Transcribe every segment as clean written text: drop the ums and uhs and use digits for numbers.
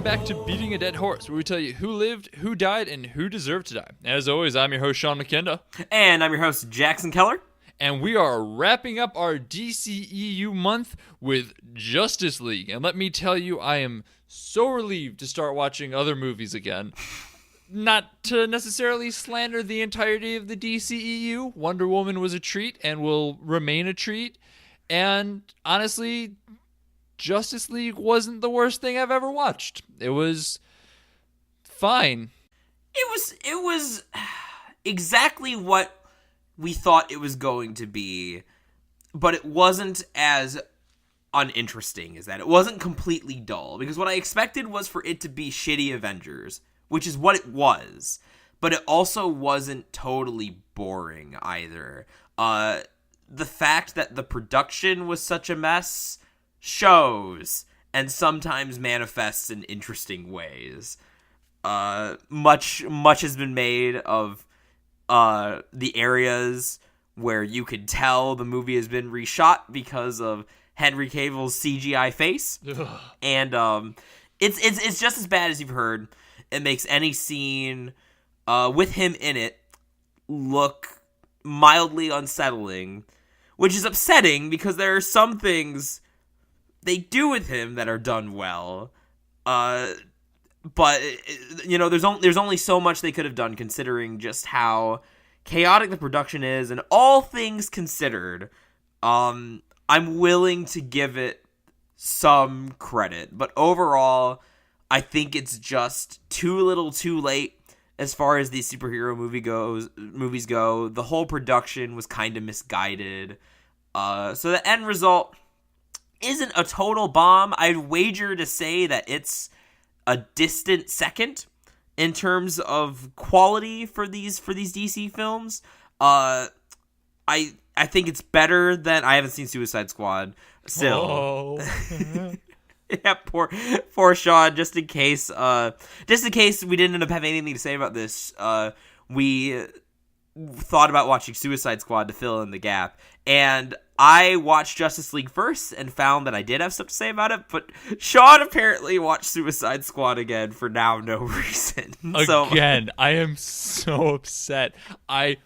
back to Beating a Dead Horse, where we tell you who lived, who died, and who deserved to die. As always, I'm your host, Sean McKenda. And I'm your host, Jackson Keller. And we are wrapping up our DCEU month with Justice League. And let me tell you, I am so relieved to start watching other movies again. Not to necessarily slander the entirety of the DCEU. Wonder Woman was a treat and will remain a treat. And honestly, Justice League wasn't the worst thing I've ever watched. It was fine. It was exactly what we thought it was going to be, but it wasn't as uninteresting as that. It wasn't completely dull, because what I expected was for it to be shitty Avengers, which is what it was, but it also wasn't totally boring either. The fact that the production was such a mess shows, and sometimes manifests in interesting ways. Much has been made of the areas where you could tell the movie has been reshot because of Henry Cavill's CGI face. Ugh. And it's just as bad as you've heard. It makes any scene with him in it look mildly unsettling, which is upsetting because there are some things they do with him that are done well. But there's only so much they could have done, considering just how chaotic the production is. And all things considered, I'm willing to give it some credit. But overall, I think it's just too little too late as far as these superhero movies go. The whole production was kind of misguided. So the end result isn't a total bomb. I'd wager to say that it's a distant second in terms of quality for these DC films. I think it's better than... I haven't seen Suicide Squad still. Oh. Yeah, poor Sean. Just in case we didn't end up having anything to say about this, we thought about watching Suicide Squad to fill in the gap, and I watched Justice League first and found that I did have stuff to say about it, but Sean apparently watched Suicide Squad again for now no reason. Again, I am so upset. I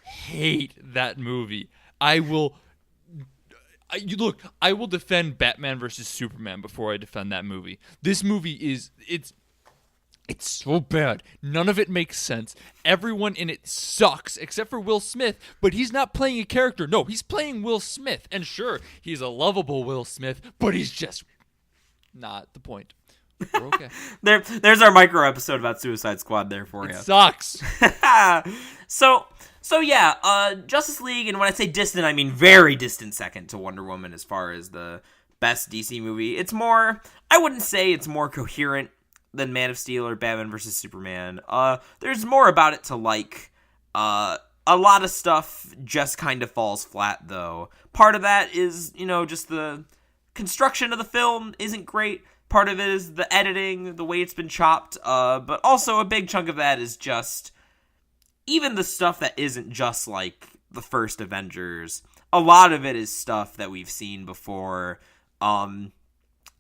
hate that movie. I will defend Batman versus Superman before I defend that movie. This movie it's so bad. None of it makes sense. Everyone in it sucks, except for Will Smith, but he's not playing a character. No, he's playing Will Smith. And sure, he's a lovable Will Smith, but he's just not the point. We're okay. There's our micro episode about Suicide Squad there for you. It sucks. So yeah, Justice League, and when I say distant, I mean very distant second to Wonder Woman as far as the best DC movie. It's more, I wouldn't say it's more coherent than Man of Steel or Batman vs. Superman. There's more about it to like. A lot of stuff just kind of falls flat, though. Part of that is, just the construction of the film isn't great. Part of it is the editing, the way it's been chopped. But also a big chunk of that is just even the stuff that isn't just like the first Avengers. A lot of it is stuff that we've seen before.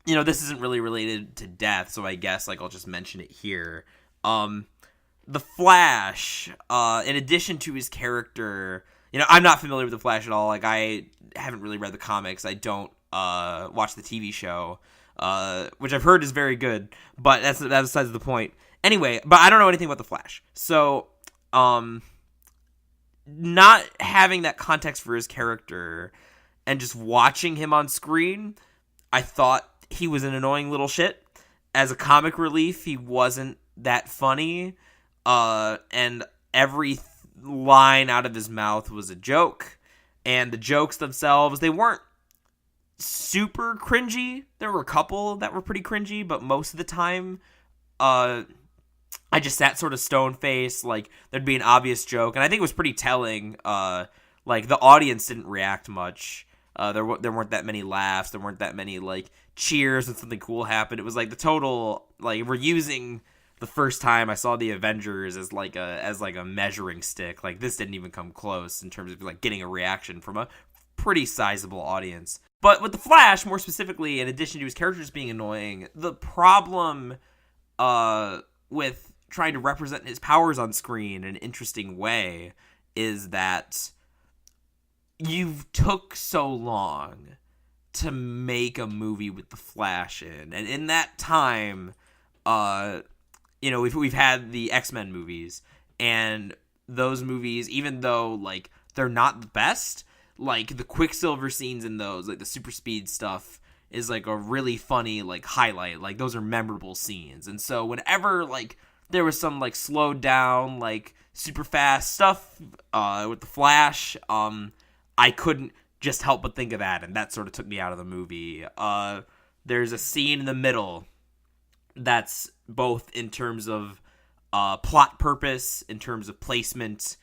This isn't really related to death, so I guess I'll just mention it here. The Flash, in addition to his character, I'm not familiar with the Flash at all. I haven't really read the comics. I don't watch the TV show, which I've heard is very good, but that's besides the point. Anyway, but I don't know anything about the Flash, so not having that context for his character and just watching him on screen, I thought he was an annoying little shit. As a comic relief, he wasn't that funny, and every line out of his mouth was a joke, and the jokes themselves, they weren't super cringy. There were a couple that were pretty cringy, but most of the time, I just sat sort of stone-faced, there'd be an obvious joke, and I think it was pretty telling, the audience didn't react much. There weren't that many laughs, there weren't that many, cheers when something cool happened. It was the total, we're using the first time I saw the Avengers as a measuring stick. This didn't even come close in terms of getting a reaction from a pretty sizable audience. But with the Flash, more specifically, in addition to his characters being annoying, the problem with trying to represent his powers on screen in an interesting way is that you've took so long to make a movie with the Flash in, and in that time, we've had the X-Men movies, and those movies, even though like they're not the best, like the Quicksilver scenes in those, like the super speed stuff, is like a really funny like highlight. Like those are memorable scenes, and so whenever like there was some like slowed down like super fast stuff with the Flash, I couldn't just help but think of that, and that sort of took me out of the movie. There's a scene in the middle that's both in terms of plot purpose, in terms of placement.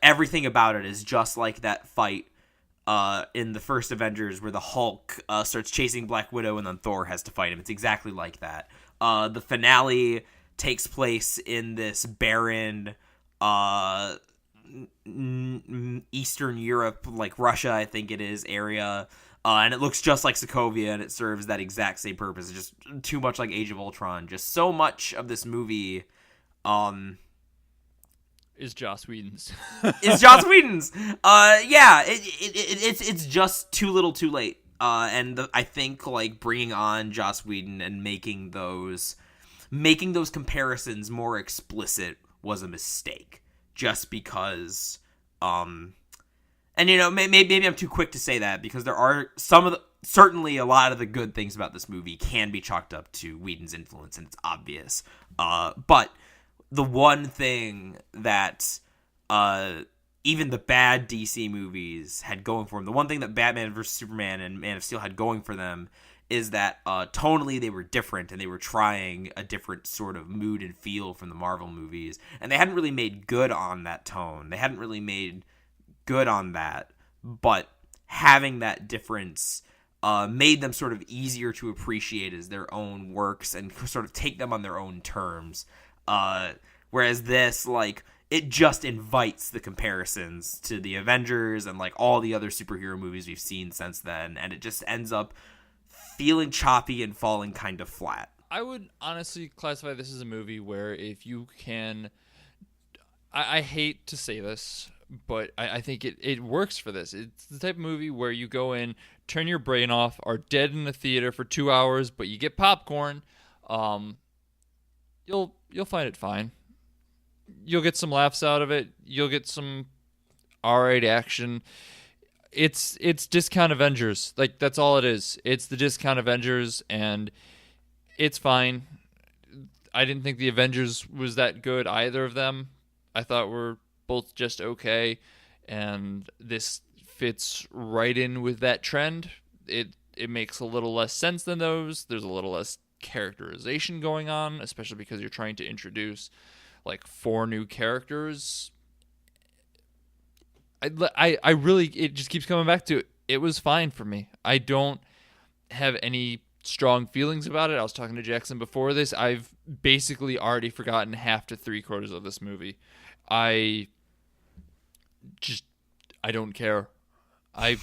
Everything about it is just like that fight in the first Avengers where the Hulk starts chasing Black Widow and then Thor has to fight him. It's exactly like that. The finale takes place in this barren Eastern Europe, like Russia, I think it is, area. And it looks just like Sokovia, and it serves that exact same purpose. It's just too much like Age of Ultron. Just so much of this movie is Joss Whedon's. It's just too little too late. I think like bringing on Joss Whedon and making those comparisons more explicit was a mistake. Just because, maybe I'm too quick to say that, because there are certainly a lot of the good things about this movie can be chalked up to Whedon's influence, and it's obvious. But the one thing that even the bad DC movies had going for them, the one thing that Batman vs. Superman and Man of Steel had going for them, is that tonally they were different, and they were trying a different sort of mood and feel from the Marvel movies, and they hadn't really made good on that tone. They hadn't really made good on that, but having that difference made them sort of easier to appreciate as their own works and sort of take them on their own terms. Whereas this, like, it just invites the comparisons to the Avengers and like all the other superhero movies we've seen since then, and it just ends up feeling choppy and falling kind of flat. I would honestly classify this as a movie where if you can... I hate to say this, but I think it works for this. It's the type of movie where you go in, turn your brain off, are dead in the theater for 2 hours, but you get popcorn. You'll find it fine. You'll get some laughs out of it. You'll get some R-rated action. It's discount Avengers. Like, that's all it is. It's the discount Avengers, and it's fine. I didn't think the Avengers was that good, either of them. I thought were both just okay, and this fits right in with that trend. It makes a little less sense than those. There's a little less characterization going on, especially because you're trying to introduce like 4 new characters. I really, it just keeps coming back to it was fine for me. I don't have any strong feelings about it. I was talking to Jackson before this. I've basically already forgotten half to 3/4 of this movie. I don't care. I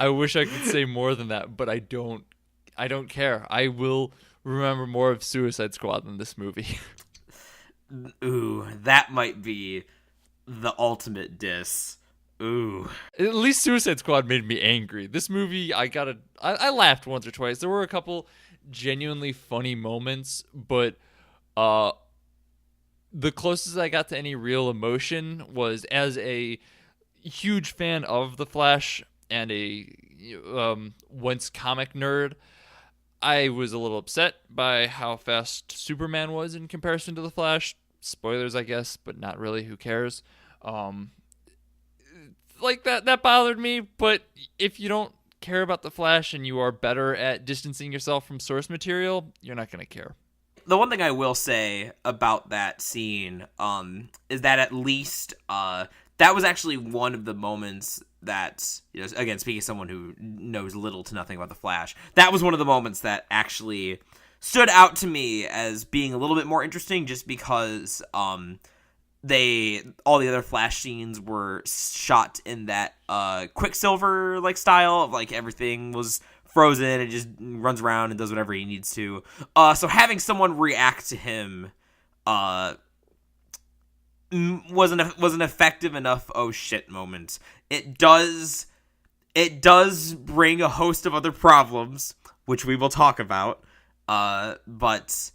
wish I could say more than that, but I don't care. I will remember more of Suicide Squad than this movie. Ooh, that might be the ultimate diss. Ooh. At least Suicide Squad made me angry. This movie, I laughed once or twice. There were a couple genuinely funny moments, but the closest I got to any real emotion was as a huge fan of The Flash and a once comic nerd. I was a little upset by how fast Superman was in comparison to The Flash. Spoilers, I guess, but not really. Who cares? Like that bothered me, but if you don't care about The Flash and you are better at distancing yourself from source material, you're not going to care. The one thing I will say about that scene is that at least that was actually one of the moments that, you know, again, speaking as someone who knows little to nothing about The Flash, that was one of the moments that actually stood out to me as being a little bit more interesting, just because all the other Flash scenes were shot in that Quicksilver like style of like everything was frozen and just runs around and does whatever he needs to. So having someone react to him was an effective enough oh shit moment. It does bring a host of other problems, which we will talk about. But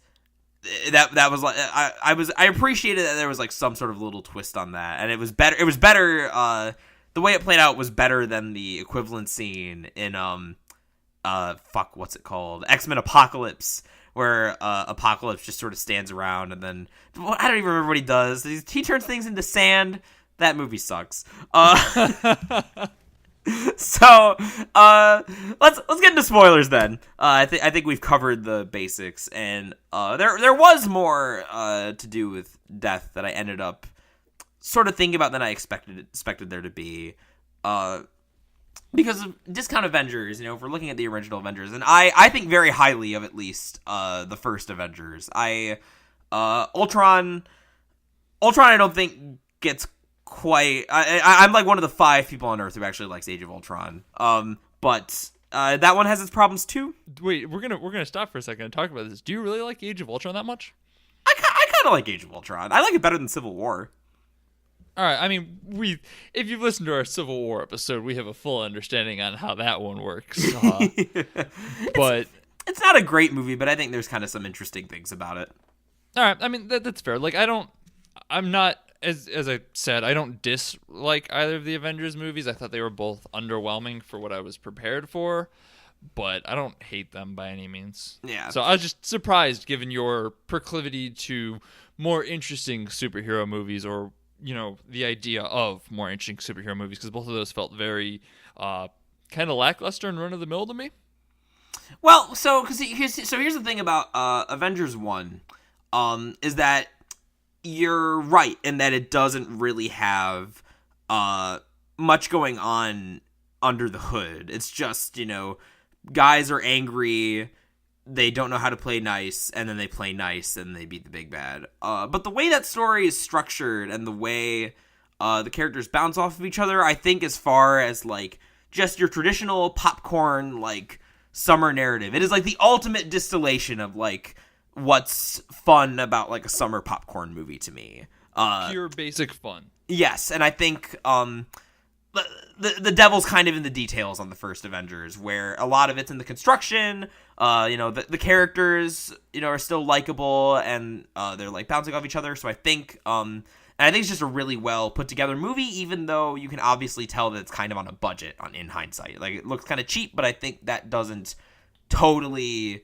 that was like I appreciated that there was like some sort of little twist on that, and it was better. It was better. The way it played out was better than the equivalent scene in what's it called? X-Men Apocalypse, where Apocalypse just sort of stands around and then I don't even remember what he does. He turns things into sand. That movie sucks. So let's get into spoilers then. I think we've covered the basics, and there was more to do with death that I ended up sort of thinking about than I expected there to be. Because of Discount Avengers, if we're looking at the original Avengers, and I think very highly of at least the first Avengers. Ultron I don't think gets quite. I'm like one of the 5 people on Earth who actually likes Age of Ultron. But that one has its problems too. Wait, we're gonna stop for a second and talk about this. Do you really like Age of Ultron that much? I kind of like Age of Ultron. I like it better than Civil War. All right, I mean, if you've listened to our Civil War episode, we have a full understanding on how that one works. But it's not a great movie, but I think there's kind of some interesting things about it. All right, I mean that's fair. Like I'm not as I said, I don't dislike either of the Avengers movies. I thought they were both underwhelming for what I was prepared for, but I don't hate them by any means. Yeah. So I was just surprised, given your proclivity to more interesting superhero movies, or the idea of more interesting superhero movies, because both of those felt very kind of lackluster and run-of-the-mill to me. Well, here's the thing about Avengers 1, is that you're right in that it doesn't really have much going on under the hood. It's just, guys are angry, they don't know how to play nice, and then they play nice, and they beat the big bad. But the way that story is structured, and the way the characters bounce off of each other, I think as far as, like, just your traditional popcorn, like, summer narrative, it is, like, the ultimate distillation of, like, what's fun about, like, a summer popcorn movie to me. Pure basic fun. Yes, and I think the devil's kind of in the details on the first Avengers, where a lot of it's in the construction. The characters, are still likable, and they're like bouncing off each other. So I think, and I think it's just a really well put together movie, even though you can obviously tell that it's kind of on a budget in hindsight. Like, it looks kind of cheap, but I think that doesn't totally.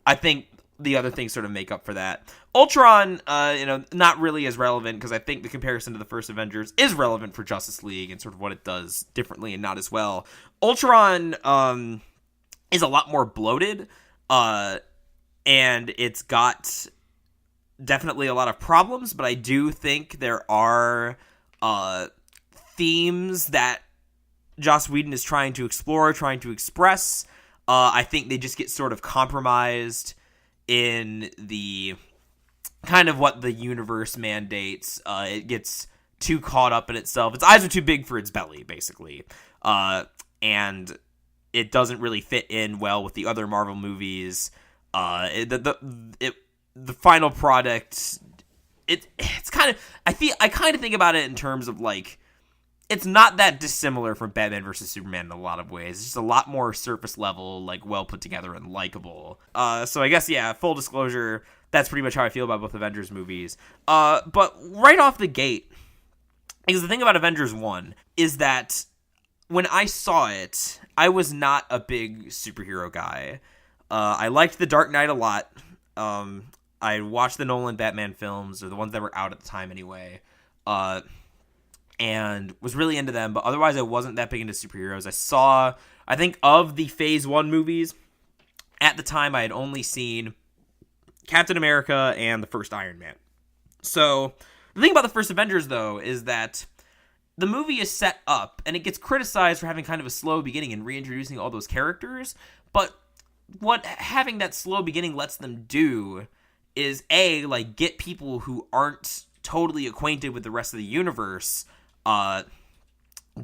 I think the other things sort of make up for that. Ultron, not really as relevant, because I think the comparison to the first Avengers is relevant for Justice League and sort of what it does differently and not as well. Ultron is a lot more bloated, and it's got definitely a lot of problems, but I do think there are themes that Joss Whedon is trying to explore, trying to express. I think they just get sort of compromised in the kind of what the universe mandates. It gets too caught up in itself. Its eyes are too big for its belly, basically. And it doesn't really fit in well with the other Marvel movies. The final product, it's kind of, I kind of think about it in terms of, like, it's not that dissimilar from Batman vs. Superman in a lot of ways. It's just a lot more surface level, like, well put together and likable. So I guess, yeah, full disclosure, that's pretty much how I feel about both Avengers movies. But right off the gate, because the thing about Avengers 1 is that when I saw it, I was not a big superhero guy. I liked The Dark Knight a lot. I watched the Nolan Batman films, or the ones that were out at the time anyway. And was really into them, but otherwise I wasn't that big into superheroes. I think of the Phase 1 movies, at the time I had only seen Captain America and the first Iron Man. So, the thing about the first Avengers, though, is that the movie is set up, and it gets criticized for having kind of a slow beginning and reintroducing all those characters, but what having that slow beginning lets them do is, A, like, get people who aren't totally acquainted with the rest of the universe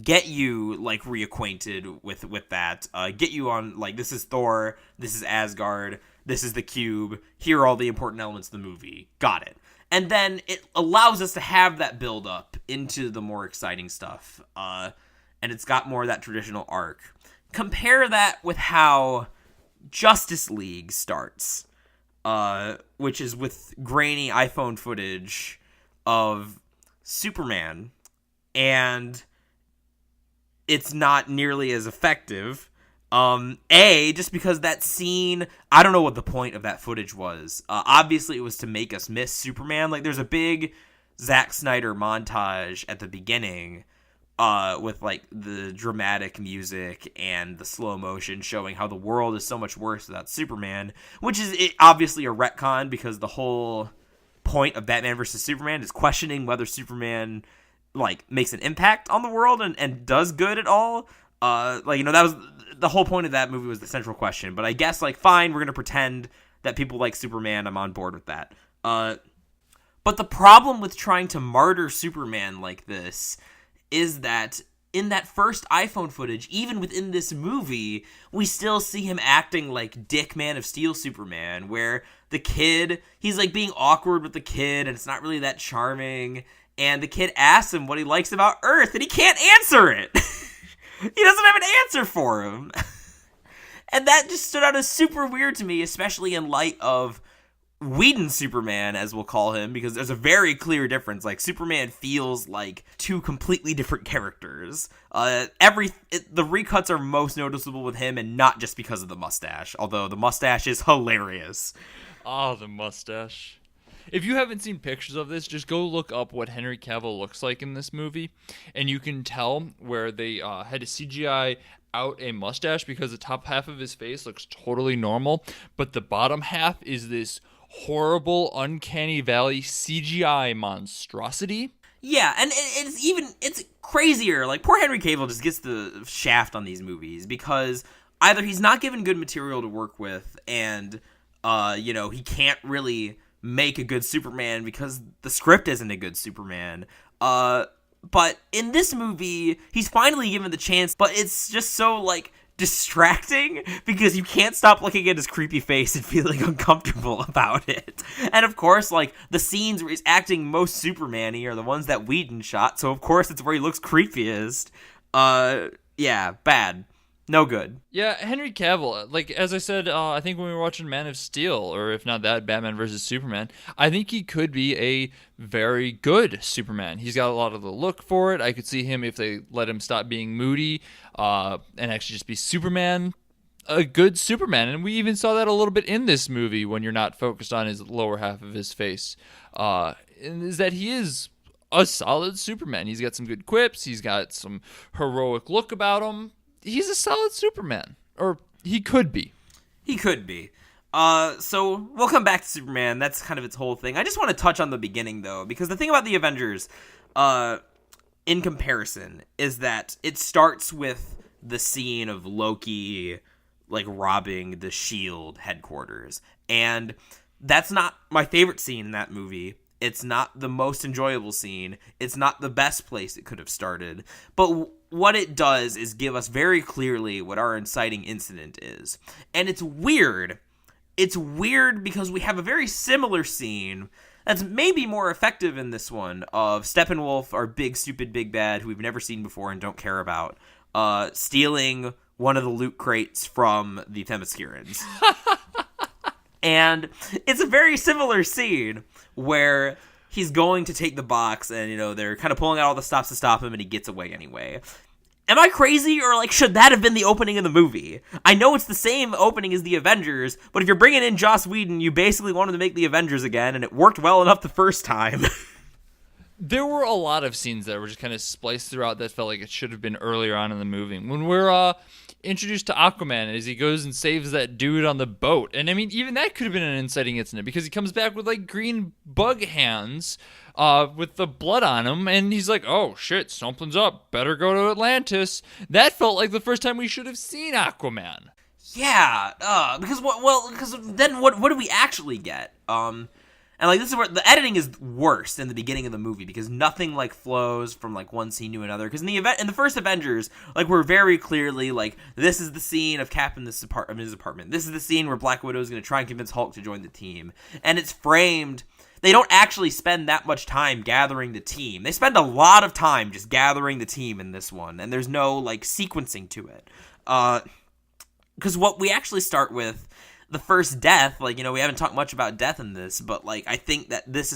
get you like reacquainted with that, get you on like, this is Thor, this is Asgard, this is the Cube, here are all the important elements of the movie, got it. And then it allows us to have that build up into the more exciting stuff, and it's got more of that traditional arc. Compare that with how Justice League starts, which is with grainy iPhone footage of Superman, and it's not nearly as effective. Just because that scene, I don't know what the point of that footage was. Obviously, it was to make us miss Superman. Like, there's a big Zack Snyder montage at the beginning, with like the dramatic music and the slow motion showing how the world is so much worse without Superman, which is obviously a retcon because the whole point of Batman vs. Superman is questioning whether Superman like makes an impact on the world and does good at all. That was the whole point of that movie, was the central question. But I guess, like, fine, we're gonna pretend that people like Superman. I'm on board with that. But the problem with trying to martyr Superman like this is that in that first iPhone footage, even within this movie, we still see him acting like Dick Man of Steel Superman, where the kid, he's like being awkward with the kid, and it's not really that charming. And the kid asks him what he likes about Earth, and he can't answer it. He doesn't have an answer for him. And that just stood out as super weird to me, especially in light of Whedon's Superman, as we'll call him, because there's a very clear difference. Like, Superman feels like two completely different characters. The recuts are most noticeable with him, and not just because of the mustache, although the mustache is hilarious. Oh, the mustache. If you haven't seen pictures of this, just go look up what Henry Cavill looks like in this movie, and you can tell where they had to CGI out a mustache because the top half of his face looks totally normal, but the bottom half is this horrible, uncanny valley CGI monstrosity. Yeah, and it's crazier. Like, poor Henry Cavill just gets the shaft on these movies because either he's not given good material to work with, and he can't really make a good Superman because the script isn't a good Superman. But in this movie, he's finally given the chance, but it's just so, like, distracting because you can't stop looking at his creepy face and feeling uncomfortable about it. And of course, like, the scenes where he's acting most Superman-y are the ones that Whedon shot, so of course it's where he looks creepiest. Yeah, bad. No good. Yeah, Henry Cavill, like, as I said, I think when we were watching Man of Steel, or if not that, Batman vs. Superman, I think he could be a very good Superman. He's got a lot of the look for it. I could see him, if they let him stop being moody, and actually just be Superman, a good Superman. And we even saw that a little bit in this movie when you're not focused on his lower half of his face. Is that he is a solid Superman. He's got some good quips. He's got some heroic look about him. He's a solid Superman. Or he could be. He could be. So we'll come back to Superman. That's kind of its whole thing. I just want to touch on the beginning, though, because the thing about the Avengers, in comparison, is that it starts with the scene of Loki, like, robbing the S.H.I.E.L.D. headquarters. And that's not my favorite scene in that movie. It's not the most enjoyable scene. It's not the best place it could have started. But what it does is give us very clearly what our inciting incident is. And it's weird. It's weird because we have a very similar scene that's maybe more effective in this one of Steppenwolf, our big, stupid, big bad, who we've never seen before and don't care about, stealing one of the loot crates from the Themyscirans. And it's a very similar scene where he's going to take the box and, they're kind of pulling out all the stops to stop him and he gets away anyway. Am I crazy, or, like, should that have been the opening of the movie? I know it's the same opening as the Avengers, but if you're bringing in Joss Whedon, you basically wanted to make the Avengers again, and it worked well enough the first time. There were a lot of scenes that were just kind of spliced throughout that felt like it should have been earlier on in the movie. When we're introduced to Aquaman as he goes and saves that dude on the boat. And I mean, even that could have been an inciting incident because he comes back with, like, green bug hands with the blood on him. And he's like, oh, shit, something's up. Better go to Atlantis. That felt like the first time we should have seen Aquaman. Yeah, because then what do we actually get? And And like this is where the editing is worst in the beginning of the movie because nothing like flows from like one scene to another. Because in the first Avengers, like we're very clearly like this is the scene of Cap in his apartment. This is the scene where Black Widow is going to try and convince Hulk to join the team, and it's framed. They don't actually spend that much time gathering the team. They spend a lot of time just gathering the team in this one, and there's no like sequencing to it. Because what we actually start with, the first death, like, we haven't talked much about death in this, but like I think that this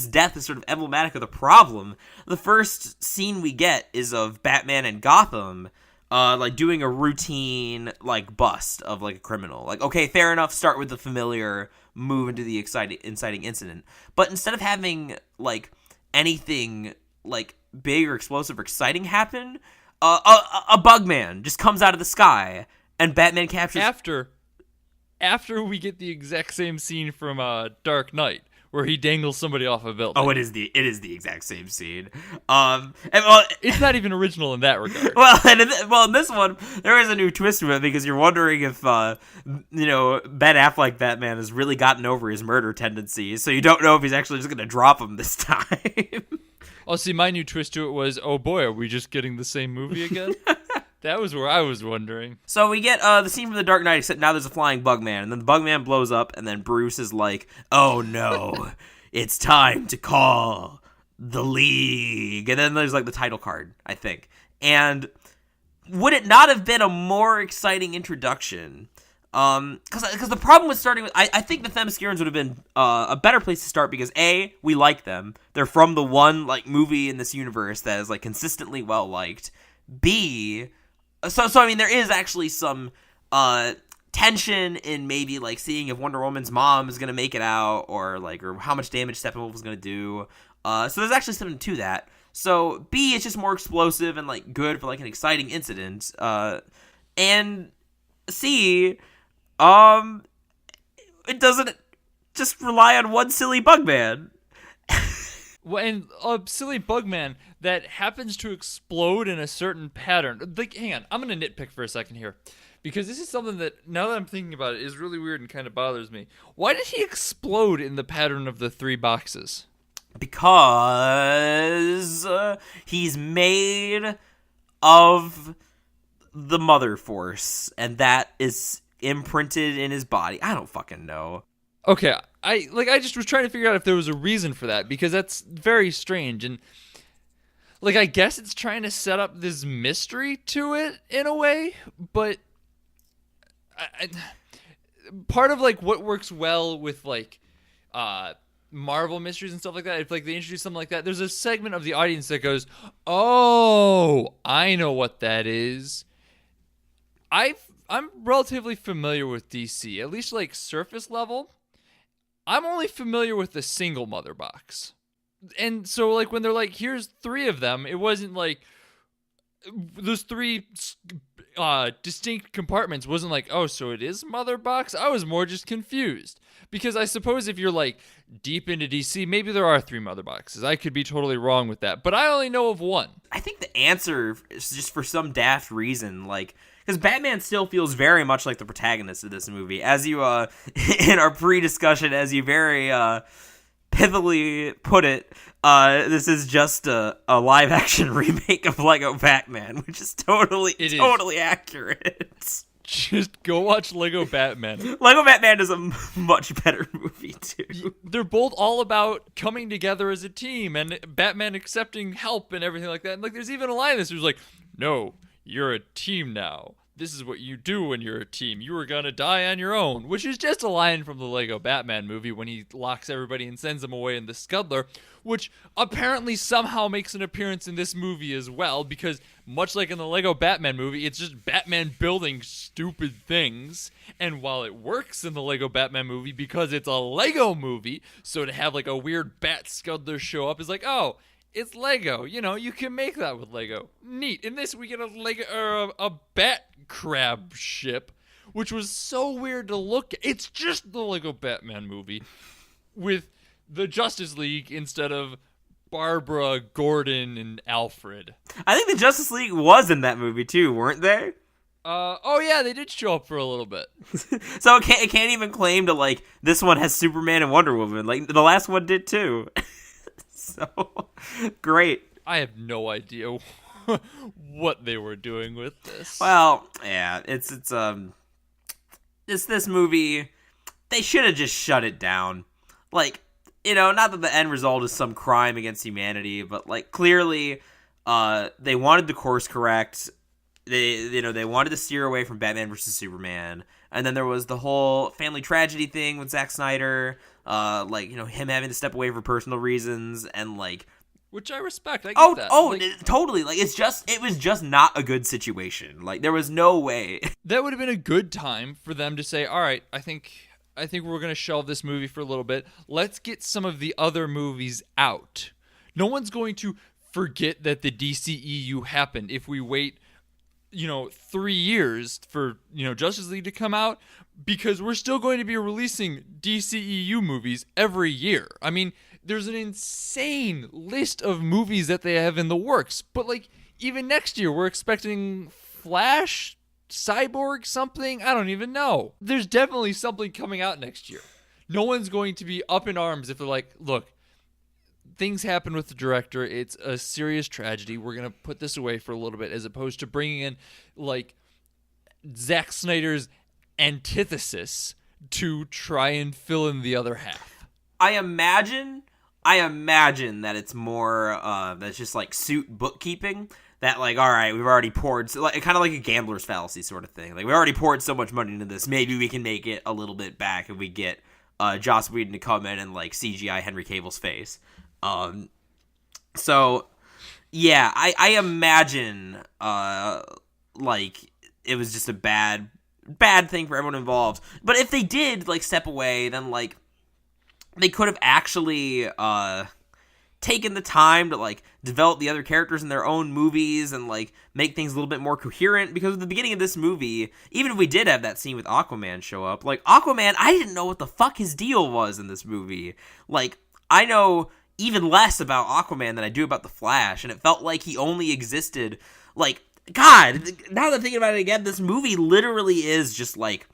death is sort of emblematic of the problem. The first scene we get is of Batman and Gotham, like doing a routine like bust of like a criminal. Like, okay, fair enough, start with the familiar, move into the inciting incident. But instead of having like anything like big or explosive or exciting happen, a Bugman just comes out of the sky and Batman captures. After we get the exact same scene from Dark Knight, where he dangles somebody off a building. Oh, it is the exact same scene. It's not even original in that regard. In this one, there is a new twist to it because you're wondering if Ben Affleck Batman has really gotten over his murder tendencies. So you don't know if he's actually just going to drop him this time. Oh, see, my new twist to it was, oh boy, are we just getting the same movie again? That was where I was wondering. So we get the scene from The Dark Knight, except now there's a flying Bugman, and then the Bugman blows up, and then Bruce is like, oh no, it's time to call the League. And then there's like the title card, I think. And would it not have been a more exciting introduction? Because the problem with starting with, I think the Themyscirans would have been a better place to start because A, we like them. They're from the one like movie in this universe that is like consistently well liked. B, so I mean there is actually some tension in maybe like seeing if Wonder Woman's mom is gonna make it out or how much damage Steppenwolf is gonna do. So there's actually something to that. So B, it's just more explosive and like good for like an exciting incident. And C, it doesn't just rely on one silly Bugman. Well, and a silly Bugman that happens to explode in a certain pattern. Like, hang on, I'm going to nitpick for a second here. Because this is something that, now that I'm thinking about it, is really weird and kind of bothers me. Why did he explode in the pattern of the 3 boxes? Because he's made of the Mother Force, and that is imprinted in his body. I don't fucking know. Okay, I just was trying to figure out if there was a reason for that, because that's very strange, and like I guess it's trying to set up this mystery to it in a way, but part of like what works well with like Marvel mysteries and stuff like that, if like they introduce something like that, there's a segment of the audience that goes, "Oh, I know what that is." I'm relatively familiar with DC, at least like surface level. I'm only familiar with the single mother box. And so like when they're like, here's 3 of them, it wasn't like those 3 distinct compartments wasn't like, oh, so it is mother box? I was more just confused. Because I suppose if you're like deep into DC, maybe there are 3 mother boxes. I could be totally wrong with that, but I only know of 1. I think the answer is just for some daft reason, like, because Batman still feels very much like the protagonist of this movie. As you, in our pre-discussion, as you very pithily put it, this is just a live-action remake of Lego Batman, which is totally accurate. Just go watch Lego Batman. Lego Batman is a much better movie, too. They're both all about coming together as a team and Batman accepting help and everything like that. And like, there's even a line in this who's like, no, you're a team now. This is what you do when you're a team. You were gonna die on your own, which is just a line from the Lego Batman movie when he locks everybody and sends them away in the Scuttler, which apparently somehow makes an appearance in this movie as well, because much like in the Lego Batman movie, it's just Batman building stupid things. And while it works in the Lego Batman movie because it's a Lego movie, so to have like a weird Bat Scuttler show up is like, oh, it's Lego. You can make that with Lego. Neat. In this, we get a bat crab ship, which was so weird to look at. It's just the Lego Batman movie with the Justice League instead of Barbara, Gordon, and Alfred. I think the Justice League was in that movie too, weren't they? Oh yeah, they did show up for a little bit. So it can't even claim to, like, this one has Superman and Wonder Woman. Like, the last one did too. So, great. I have no idea what they were doing with this. Well, yeah, it's this movie, they should have just shut it down. Like, not that the end result is some crime against humanity, but, like, clearly, they wanted the course correct. They wanted to steer away from Batman versus Superman, and then there was the whole family tragedy thing with Zack Snyder, him having to step away for personal reasons, and, like, which I respect. I get that. Oh, totally. Like, it was just not a good situation. Like, there was no way. That would have been a good time for them to say, all right, I think we're going to shelve this movie for a little bit. Let's get some of the other movies out. No one's going to forget that the DCEU happened if we wait 3 years for, Justice League to come out, because we're still going to be releasing DCEU movies every year. I mean, there's an insane list of movies that they have in the works, but, like, even next year we're expecting Flash, Cyborg, something. I don't even know. There's definitely something coming out next year. No one's going to be up in arms if they're like, look, things happen with the director. It's a serious tragedy. We're going to put this away for a little bit, as opposed to bringing in, like, Zack Snyder's antithesis to try and fill in the other half. I imagine that it's more that's just, like, suit bookkeeping. That, like, all right, we've already poured, like, kind of like a gambler's fallacy sort of thing. Like, we already poured so much money into this. Maybe we can make it a little bit back if we get Joss Whedon to come in and, like, CGI Henry Cavill's face. So, yeah, I imagine, like, it was just a bad thing for everyone involved. But if they did, like, step away, then, like, they could have actually, taken the time to, like, develop the other characters in their own movies and, like, make things a little bit more coherent, because at the beginning of this movie, even if we did have that scene with Aquaman show up, like, Aquaman, I didn't know what the fuck his deal was in this movie. Like, I know even less about Aquaman than I do about the Flash, and it felt like he only existed, like, God, now that I'm thinking about it again, this movie literally is just, like,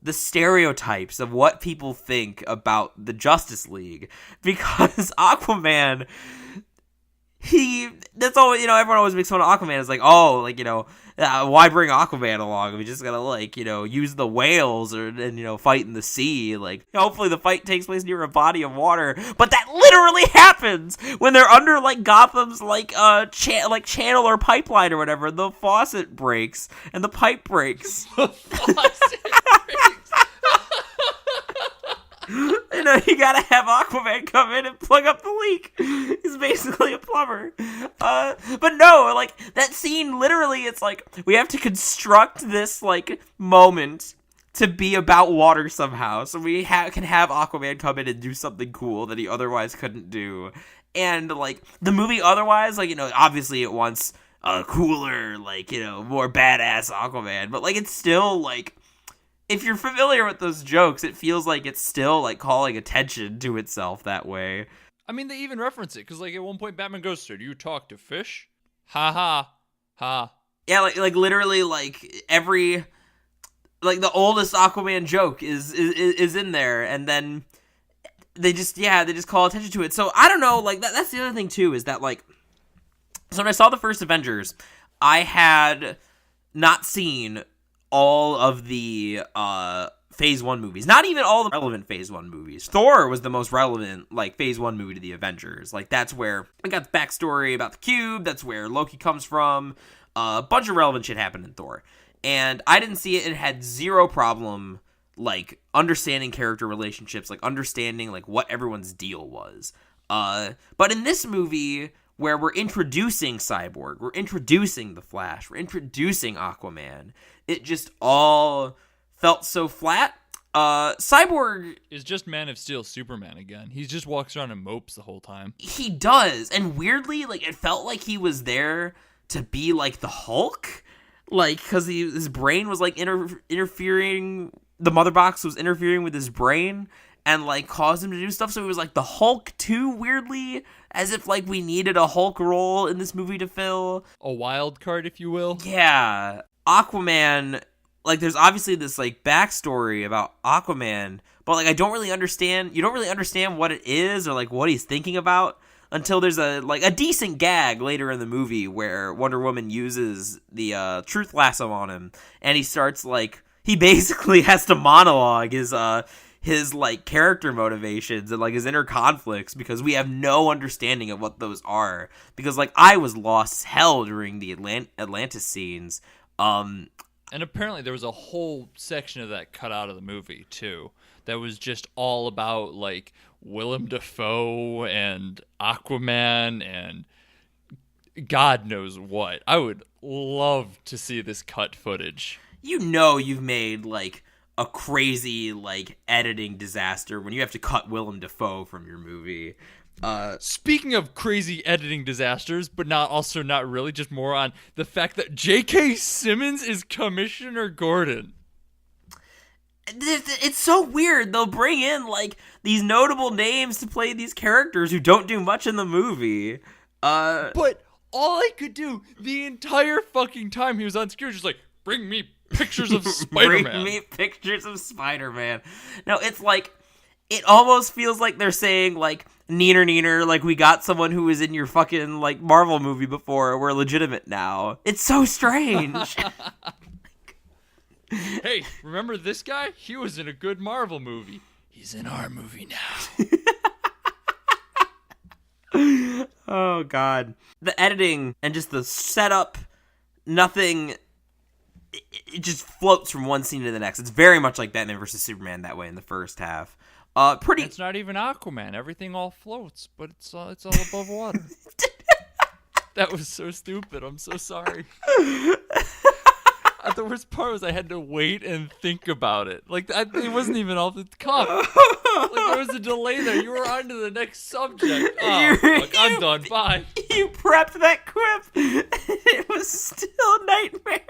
the stereotypes of what people think about the Justice League, because Aquaman, that's all, everyone always makes fun of Aquaman. It's like, oh, like, why bring Aquaman along? We just gotta, like, use the whales and fight in the sea. Like, hopefully the fight takes place near a body of water, but that literally happens when they're under, like, Gotham's, like, channel or pipeline or whatever. The faucet breaks and the pipe breaks. You gotta have Aquaman come in and plug up the leak. He's basically a plumber. But no, like, that scene, literally, it's like, we have to construct this, like, moment to be about water somehow, so we can have Aquaman come in and do something cool that he otherwise couldn't do. And, like, the movie otherwise, like, obviously it wants a cooler, like, more badass Aquaman, but, like, it's still, like, if you're familiar with those jokes, it feels like it's still, like, calling attention to itself that way. I mean, they even reference it, because, like, at one point Batman goes, "So do you talk to fish?" Ha ha. Ha. Yeah, like literally, like, every, like, the oldest Aquaman joke is in there, and then they just call attention to it. So, I don't know, like, that's the other thing, too, is that, like, so when I saw the first Avengers, I had not seen all of the Phase 1 movies. Not even all the relevant Phase 1 movies. Thor was the most relevant, like, Phase 1 movie to the Avengers. Like, that's where I got the backstory about the cube. That's where Loki comes from. A bunch of relevant shit happened in Thor. And I didn't see it. It had zero problem, like, understanding character relationships, like, understanding, like, what everyone's deal was. But in this movie, where we're introducing Cyborg, we're introducing the Flash, we're introducing Aquaman, it just all felt so flat. Cyborg is just Man of Steel Superman again. He just walks around and mopes the whole time. He does, and weirdly, like, it felt like he was there to be, like, the Hulk, like, because his brain was, like, interfering, the mother box was interfering with his brain, and, like, caused him to do stuff, so he was, like, the Hulk too, weirdly, as if, like, we needed a Hulk role in this movie to fill. A wild card, if you will. Yeah. Aquaman, like, there's obviously this, like, backstory about Aquaman, but, like, I don't really understand, you don't really understand what it is or, like, what he's thinking about until there's a decent gag later in the movie where Wonder Woman uses the truth lasso on him, and he starts, like, he basically has to monologue his like character motivations and like his inner conflicts, because we have no understanding of what those are, because like I was lost as hell during the Atlantis scenes. And apparently there was a whole section of that cut out of the movie too, that was just all about like Willem Dafoe and Aquaman and God knows what. I would love to see this cut footage. You know you've made like a crazy like editing disaster when you have to cut Willem Dafoe from your movie. Speaking of crazy editing disasters, but not really, just more on the fact that J.K. Simmons is Commissioner Gordon. It's so weird. They'll bring in like these notable names to play these characters who don't do much in the movie. But all I could do the entire fucking time he was on screen was just like, bring me pictures of Spider-Man. Bring me pictures of Spider-Man. No, it's like, it almost feels like they're saying, like, neener, like, we got someone who was in your fucking, like, Marvel movie before, we're legitimate now. It's so strange. Hey, remember this guy? He was in a good Marvel movie. He's in our movie now. Oh, God. The editing and just the setup, nothing... It just floats from one scene to the next. It's very much like Batman vs. Superman that way in the first half. It's not even Aquaman. Everything all floats, but it's all above water. That was so stupid. I'm so sorry. The worst part was I had to wait and think about it. Like, it wasn't even off the cuff. Like, there was a delay there. You were on to the next subject. Oh, look, I'm done. Bye. You prepped that quip. It was still a nightmare.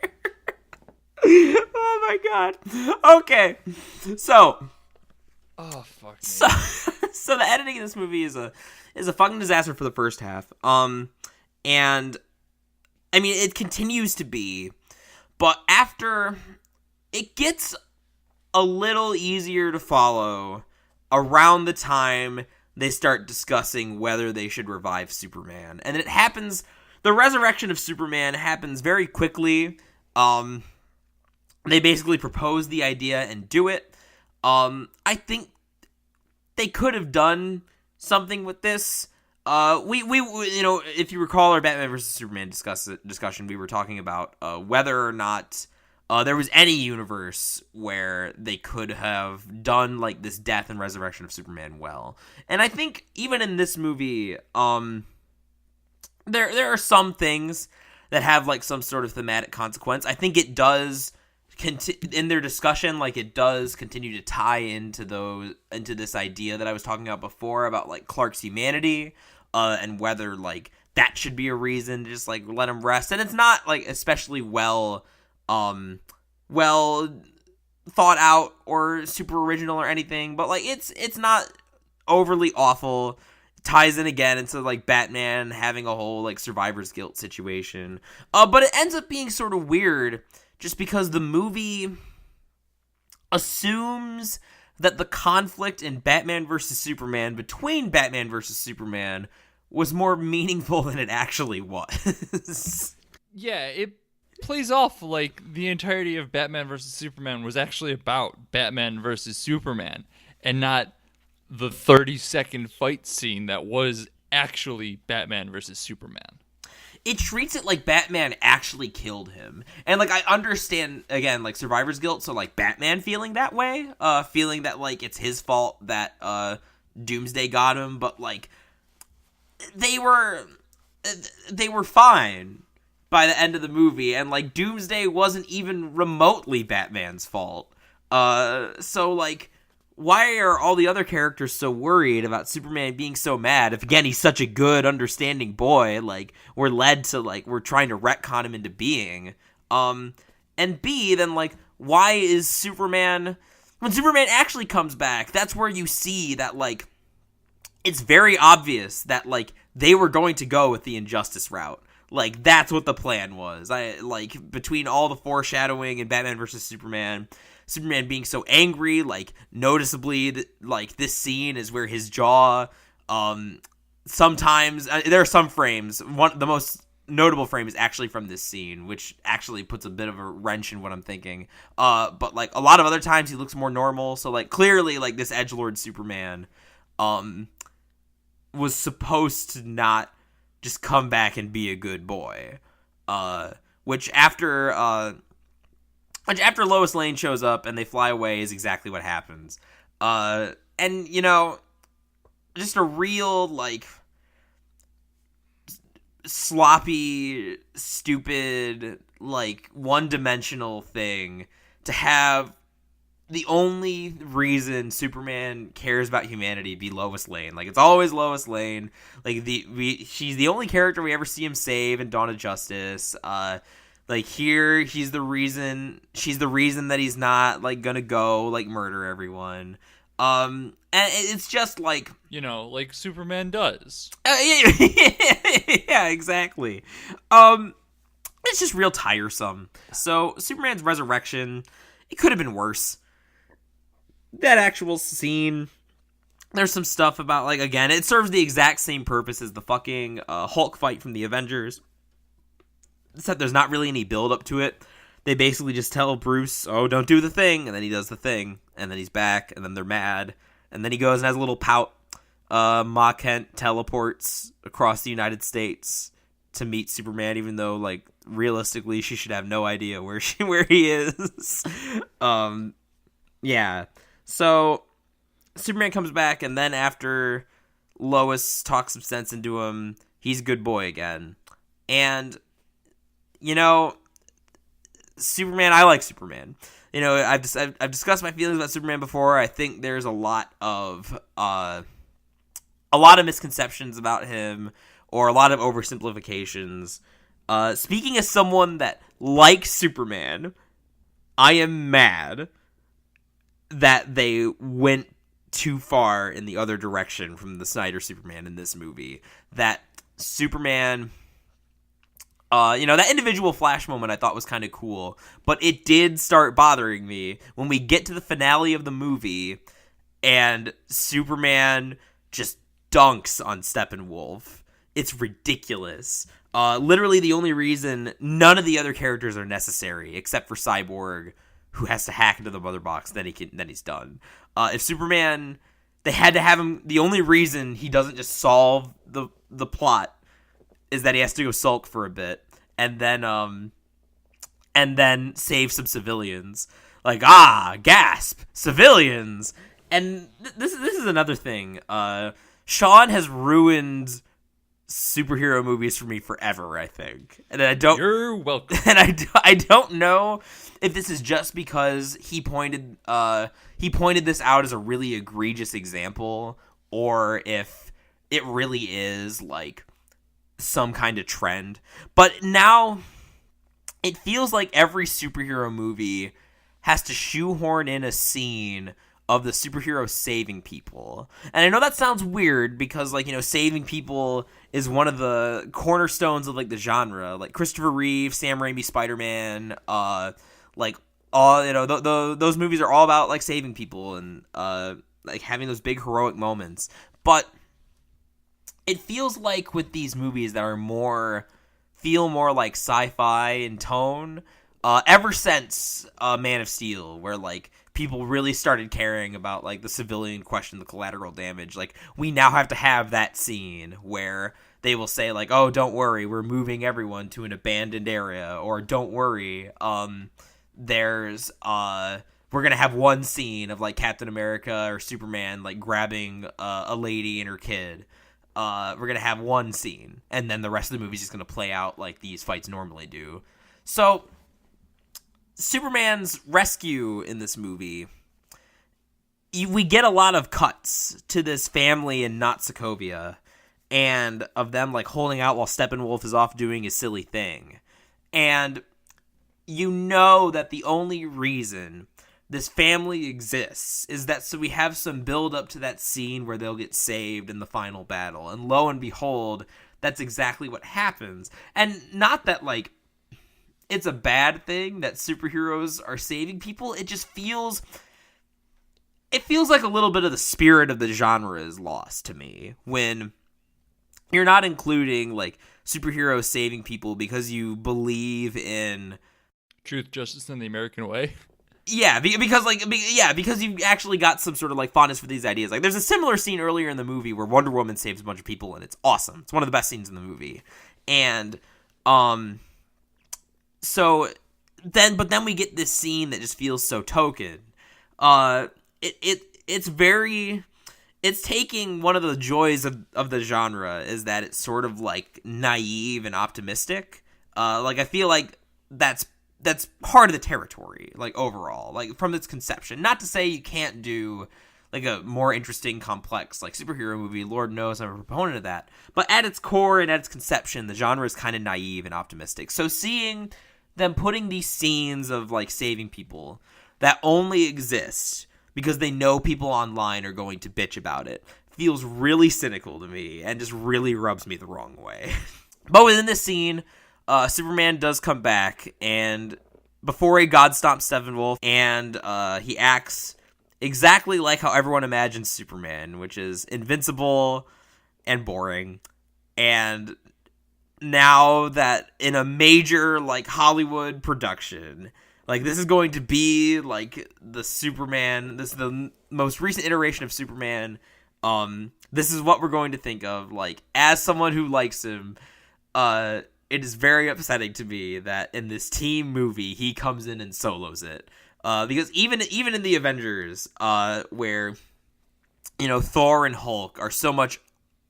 Oh my god. Okay. So. Oh fuck me. So the editing in this movie is a fucking disaster for the first half. And I mean it continues to be, but after it gets a little easier to follow around the time they start discussing whether they should revive Superman. And it happens, the resurrection of Superman happens very quickly. They basically propose the idea and do it. I think they could have done something with this. We you know, if you recall our Batman vs. Superman discussion, we were talking about whether or not there was any universe where they could have done like this death and resurrection of Superman well. And I think even in this movie, there are some things that have like some sort of thematic consequence. I think it does in their discussion, like it does continue to tie into this idea that I was talking about before about like Clark's humanity, and whether like that should be a reason to just like let him rest. And it's not like especially well thought out or super original or anything, but like it's not overly awful. It ties in again into like Batman having a whole like survivor's guilt situation, but it ends up being sort of weird just because the movie assumes that the conflict in Batman vs. Superman between Batman vs. Superman was more meaningful than it actually was. Yeah, it plays off like the entirety of Batman vs. Superman was actually about Batman vs. Superman and not the 30-second fight scene that was actually Batman vs. Superman. It treats it like Batman actually killed him. And, like, I understand, again, like, survivor's guilt, so, like, Batman feeling that way, feeling that, like, it's his fault that, Doomsday got him, but, like, they were fine by the end of the movie, and, like, Doomsday wasn't even remotely Batman's fault. So, like, why are all the other characters so worried about Superman being so mad if, again, he's such a good, understanding boy? Like, we're led to, like, we're trying to retcon him into being. And B, then, like, why is Superman... When Superman actually comes back, that's where you see that, like, it's very obvious that, like, they were going to go with the injustice route. Like, that's what the plan was. Between all the foreshadowing in Batman vs. Superman being so angry, like, noticeably, like, this scene is where his jaw, sometimes, there are some frames, the most notable frame is actually from this scene, which actually puts a bit of a wrench in what I'm thinking. But, like, a lot of other times he looks more normal, so, like, clearly, like, this edgelord Superman, was supposed to not just come back and be a good boy. Which after Lois Lane shows up and they fly away is exactly what happens. And, you know, just a real, like, sloppy, stupid, like, one-dimensional thing to have the only reason Superman cares about humanity be Lois Lane. Like, it's always Lois Lane. Like, she's the only character we ever see him save in Dawn of Justice. Like, here, she's the reason that he's not, like, gonna go, like, murder everyone. And it's just, like... You know, like Superman does. Yeah, exactly. It's just real tiresome. So, Superman's resurrection, it could have been worse. That actual scene, there's some stuff about, like, again, it serves the exact same purpose as the fucking Hulk fight from the Avengers. Except there's not really any build up to it. They basically just tell Bruce, oh, don't do the thing, and then he does the thing, and then he's back, and then they're mad, and then he goes and has a little pout. Ma Kent teleports across the United States to meet Superman, even though, like, realistically, she should have no idea where he is. Yeah. So, Superman comes back, and then after Lois talks some sense into him, he's a good boy again. And, you know, Superman, I like Superman. You know, I've discussed my feelings about Superman before. I think there's a lot of misconceptions about him, or a lot of oversimplifications. Speaking as someone that likes Superman, I am mad that they went too far in the other direction from the Snyder Superman in this movie. That Superman, you know, that individual Flash moment I thought was kind of cool, but it did start bothering me when we get to the finale of the movie and Superman just dunks on Steppenwolf. It's ridiculous. Literally the only reason none of the other characters are necessary, except for Cyborg, who has to hack into the mother box, then he's done. If Superman, they had to have him, the only reason he doesn't just solve the plot is that he has to go sulk for a bit, and then save some civilians. Like, gasp, civilians! And this is another thing. Sean has ruined superhero movies for me forever, I think. And You're welcome. And I don't know if this is just because he pointed this out as a really egregious example, or if it really is, like, some kind of trend. But now it feels like every superhero movie has to shoehorn in a scene of the superhero saving people. And I know that sounds weird because, like, you know, saving people is one of the cornerstones of, like, the genre. Like, Christopher Reeve, Sam Raimi, Spider-Man, like, all, you know, those movies are all about, like, saving people and, like, having those big heroic moments. But it feels like with these movies that feel more like sci-fi in tone, ever since Man of Steel, where, like, people really started caring about, like, the civilian question, the collateral damage. Like, we now have to have that scene where they will say, like, oh, don't worry, we're moving everyone to an abandoned area, or don't worry, we're gonna have one scene of, like, Captain America or Superman, like, grabbing a lady and her kid. We're gonna have one scene, and then the rest of the movie's just gonna play out like these fights normally do. So, Superman's rescue in this movie, we get a lot of cuts to this family in Not Sokovia, and of them, like, holding out while Steppenwolf is off doing his silly thing. And you know that the only reason this family exists is that so we have some build up to that scene where they'll get saved in the final battle. And lo and behold, that's exactly what happens. And not that, like, it's a bad thing that superheroes are saving people. It just feels like a little bit of the spirit of the genre is lost to me when you're not including, like, superheroes saving people because you believe in truth, justice, and the American way. Yeah, because you've actually got some sort of, like, fondness for these ideas. Like, there's a similar scene earlier in the movie where Wonder Woman saves a bunch of people, and it's awesome. It's one of the best scenes in the movie. And, but then we get this scene that just feels so token. It's taking one of the joys of the genre is that it's sort of, like, naive and optimistic. Like, I feel like that's part of the territory, like, overall, like, from its conception. Not to say you can't do, like, a more interesting, complex, like, superhero movie. Lord knows I'm a proponent of that. But at its core and at its conception, the genre is kind of naive and optimistic. So seeing them putting these scenes of, like, saving people that only exist because they know people online are going to bitch about it feels really cynical to me and just really rubs me the wrong way. But within this scene, Superman does come back, and before he God stomps Steppenwolf, and he acts exactly like how everyone imagines Superman, which is invincible and boring. And now that in a major, like, Hollywood production, like, this is going to be, like, the Superman, this is the most recent iteration of Superman, this is what we're going to think of. Like, as someone who likes him, it is very upsetting to me that in this team movie, he comes in and solos it. Because even in the Avengers, where, you know, Thor and Hulk are so much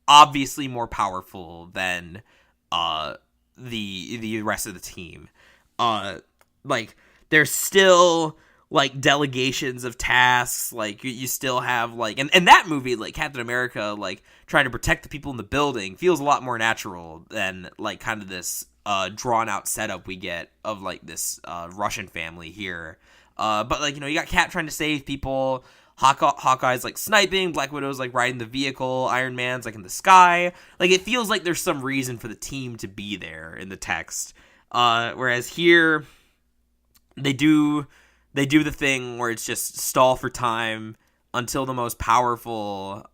obviously more powerful than the rest of the team, like, there's still, like, delegations of tasks. Like, you still have, like, and that movie, like, Captain America, like, trying to protect the people in the building feels a lot more natural than, like, kind of this drawn out setup we get of, like, this Russian family here. But, like, you know, you got Cap trying to save people, Hawkeye's, like, sniping, Black Widow's, like, riding the vehicle, Iron Man's, like, in the sky. Like, it feels like there's some reason for the team to be there in the text. Whereas here, they do the thing where it's just stall for time until the most powerful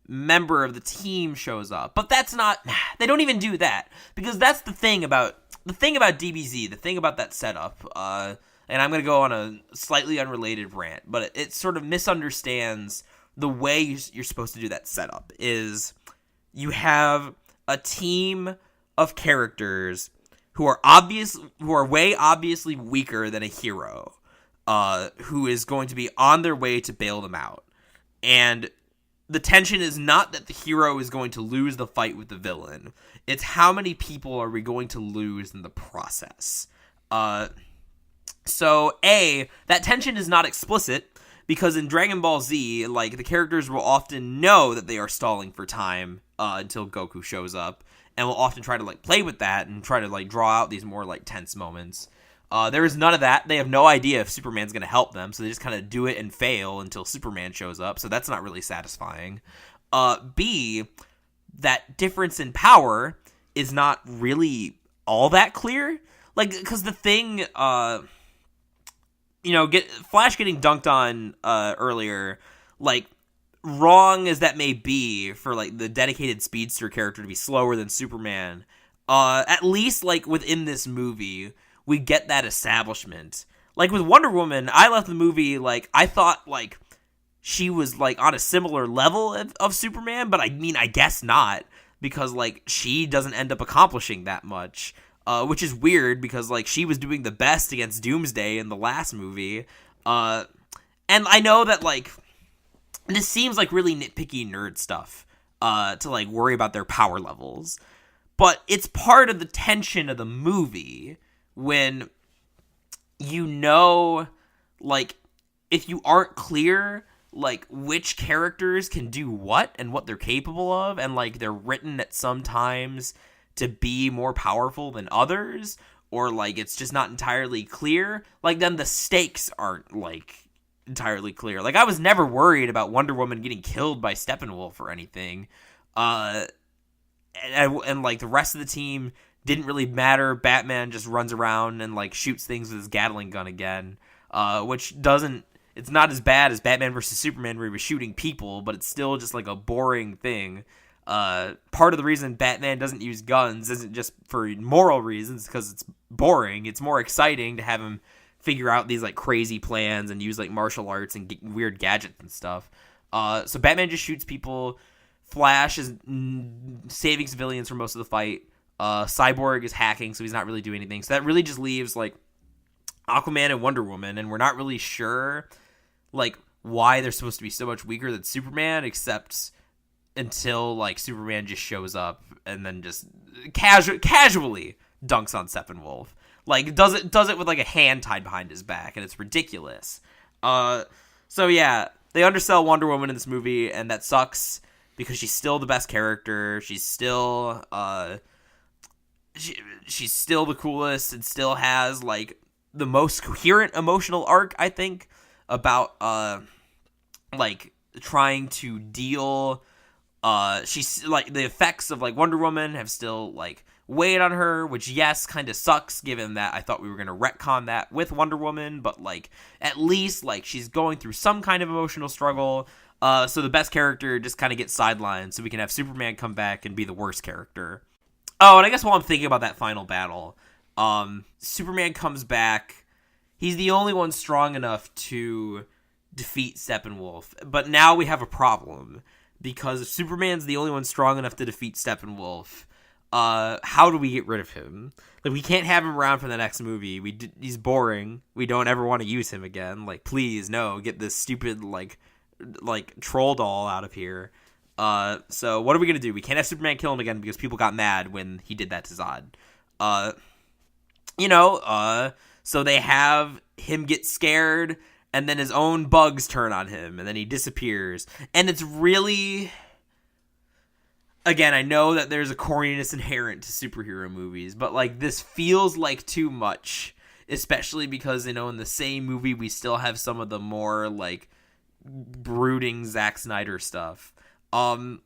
member of the team shows up. But that's not, they don't even do that, because that's the thing about DBZ, the thing about that setup, and I'm going to go on a slightly unrelated rant, but it sort of misunderstands the way you're supposed to do that setup. Is you have a team of characters who are way obviously weaker than a hero, who is going to be on their way to bail them out. And the tension is not that the hero is going to lose the fight with the villain. It's how many people are we going to lose in the process. So, that tension is not explicit, because in Dragon Ball Z, like, the characters will often know that they are stalling for time until Goku shows up, and will often try to, like, play with that and try to, like, draw out these more, like, tense moments. There is none of that. They have no idea if Superman's going to help them, so they just kind of do it and fail until Superman shows up, so that's not really satisfying. B, that difference in power is not really all that clear. Like, because the thing, Flash getting dunked on earlier, like, wrong as that may be for, like, the dedicated speedster character to be slower than Superman, at least, like, within this movie, we get that establishment. Like, with Wonder Woman, I left the movie, like, I thought, like, she was, like, on a similar level of Superman, but I mean, I guess not, because, like, she doesn't end up accomplishing that much, which is weird, because, like, she was doing the best against Doomsday in the last movie, and I know that, like, this seems like really nitpicky nerd stuff, to, like, worry about their power levels, but it's part of the tension of the movie, when you know, like, if you aren't clear, like, which characters can do what and what they're capable of, and, like, they're written at some times to be more powerful than others, or, like, it's just not entirely clear, like, then the stakes aren't, like, entirely clear. Like, I was never worried about Wonder Woman getting killed by Steppenwolf or anything, and like the rest of the team didn't really matter. Batman just runs around and like shoots things with his Gatling gun again, which doesn't. It's not as bad as Batman versus Superman where he was shooting people, but it's still just like a boring thing. Part of the reason Batman doesn't use guns isn't just for moral reasons, because it's boring. It's more exciting to have him figure out these like crazy plans and use like martial arts and get weird gadgets and stuff. So Batman just shoots people. Flash is saving civilians for most of the fight. Cyborg is hacking, so he's not really doing anything. So that really just leaves like Aquaman and Wonder Woman, and we're not really sure like why they're supposed to be so much weaker than Superman, except until like Superman just shows up and then just casually dunks on Steppenwolf. Like does it with like a hand tied behind his back, and it's ridiculous. So yeah, they undersell Wonder Woman in this movie, and that sucks because she's still the best character. She's still she's still the coolest, and still has like the most coherent emotional arc, I think, about like trying to deal. She's like the effects of like Wonder Woman have still like weighed on her, which yes, kind of sucks given that I thought we were gonna retcon that with Wonder Woman, but like at least like she's going through some kind of emotional struggle. So the best character just kind of gets sidelined, so we can have Superman come back and be the worst character. Oh, and I guess while I'm thinking about that final battle, Superman comes back. He's the only one strong enough to defeat Steppenwolf, but now we have a problem. Because if Superman's the only one strong enough to defeat Steppenwolf, how do we get rid of him? Like, we can't have him around for the next movie. He's boring. We don't ever want to use him again. Like, please, no, get this stupid, like troll doll out of here. So what are we going to do? We can't have Superman kill him again because people got mad when he did that to Zod. So they have him get scared, and then his own bugs turn on him, and then he disappears. And it's really... Again, I know that there's a corniness inherent to superhero movies, but, like, this feels like too much. Especially because, in the same movie, we still have some of the more, like, brooding Zack Snyder stuff. And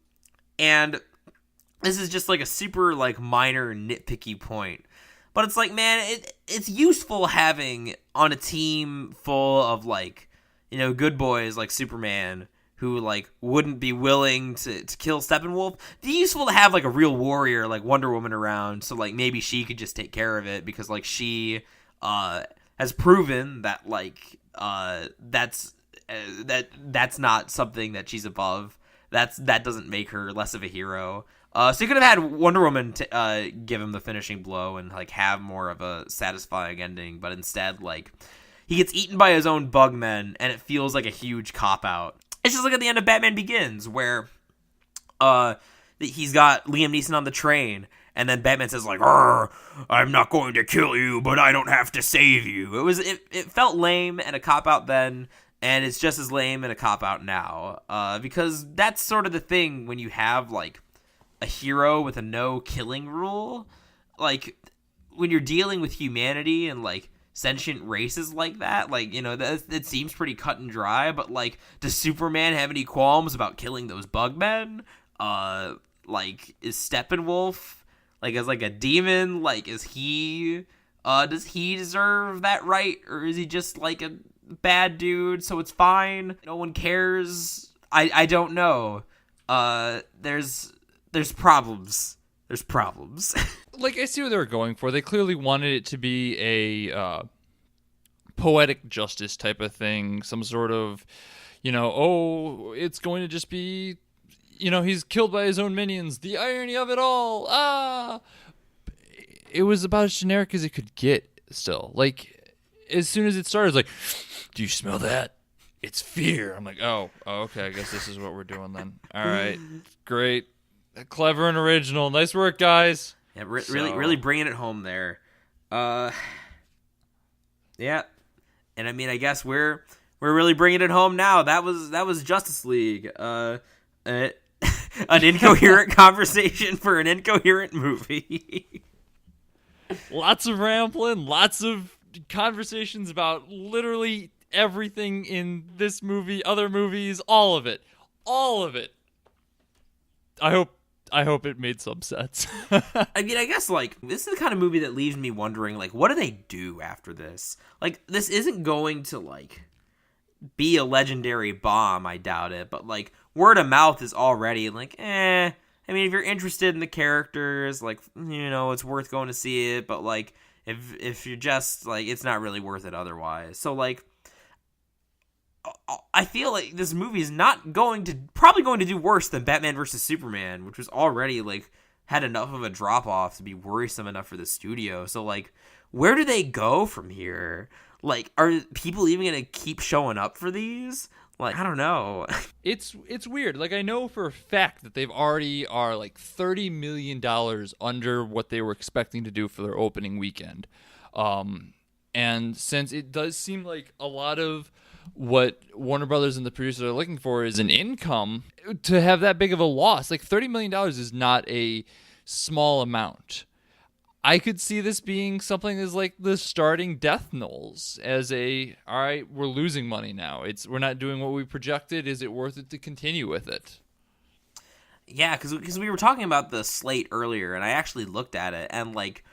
this is just, like, a super, like, minor nitpicky point. But it's like, man, it's useful having on a team full of, like, good boys like Superman who, like, wouldn't be willing to kill Steppenwolf. It's useful to have, like, a real warrior like Wonder Woman around, so, like, maybe she could just take care of it because, like, she has proven that, like, that's not something that she's above. That doesn't make her less of a hero. So you could have had Wonder Woman give him the finishing blow and like have more of a satisfying ending, but instead, like, he gets eaten by his own bugmen, and it feels like a huge cop out. It's just like at the end of Batman Begins, where he's got Liam Neeson on the train, and then Batman says like, "I'm not going to kill you, but I don't have to save you." It felt lame and a cop out then. And it's just as lame and a cop-out now. Because that's sort of the thing when you have, like, a hero with a no-killing rule. Like, when you're dealing with humanity and, like, sentient races like that, like, that seems pretty cut and dry. But, like, does Superman have any qualms about killing those bugmen? Like, is Steppenwolf, like, as, like, a demon? Like, does he deserve that right? Or is he just, like, a bad dude, so it's fine? No one cares. I don't know. There's problems. There's problems. Like, I see what they were going for. They clearly wanted it to be a poetic justice type of thing. Some sort of, it's going to just be, he's killed by his own minions. The irony of it all. It was about as generic as it could get still. Like, as soon as it started, it's like, do you smell that? It's fear. I'm like, oh, okay, I guess this is what we're doing then. All right, great. Clever and original. Nice work, guys. Yeah, really bringing it home there. Yeah. And I mean, I guess we're really bringing it home now. That was Justice League. An incoherent conversation for an incoherent movie. Lots of rambling, lots of conversations about literally everything in this movie, other movies, all of it. I I hope it made some sense. I mean, I guess, like, this is the kind of movie that leaves me wondering, like, what do they do after this? Like, this isn't going to, like, be a legendary bomb, I doubt it, but, like, word of mouth is already, like, I mean, if you're interested in the characters, like, you know, it's worth going to see it, but, like, if you're just, like, it's not really worth it otherwise. So, like, I feel like this movie is probably going to do worse than Batman vs. Superman, which was already, like, had enough of a drop-off to be worrisome enough for the studio. So, like, where do they go from here? Like, are people even going to keep showing up for these? Like, I don't know. It's weird. Like, I know for a fact that they've already are, like, $30 million under what they were expecting to do for their opening weekend. And since it does seem like a lot of what Warner Brothers and the producers are looking for is an income, to have that big of a loss, like $30 million is not a small amount. I could see this being something as like the starting death knolls as all right, we're losing money now. We're not doing what we projected. Is it worth it to continue with it? Yeah, because we were talking about the slate earlier, and I actually looked at it, and, like,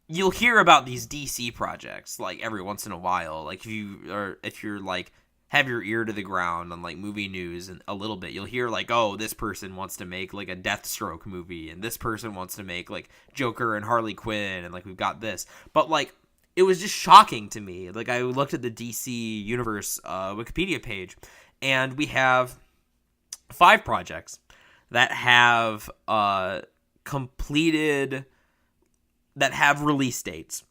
you'll hear about these DC projects, like, every once in a while. Like, if you're like, have your ear to the ground on, like, movie news and a little bit, you'll hear, like, oh, this person wants to make, like, a Deathstroke movie, and this person wants to make, like, Joker and Harley Quinn, and, like, we've got this. But, like, it was just shocking to me. Like, I looked at the DC Universe Wikipedia page, and we have 5 projects that have completed, that have release dates.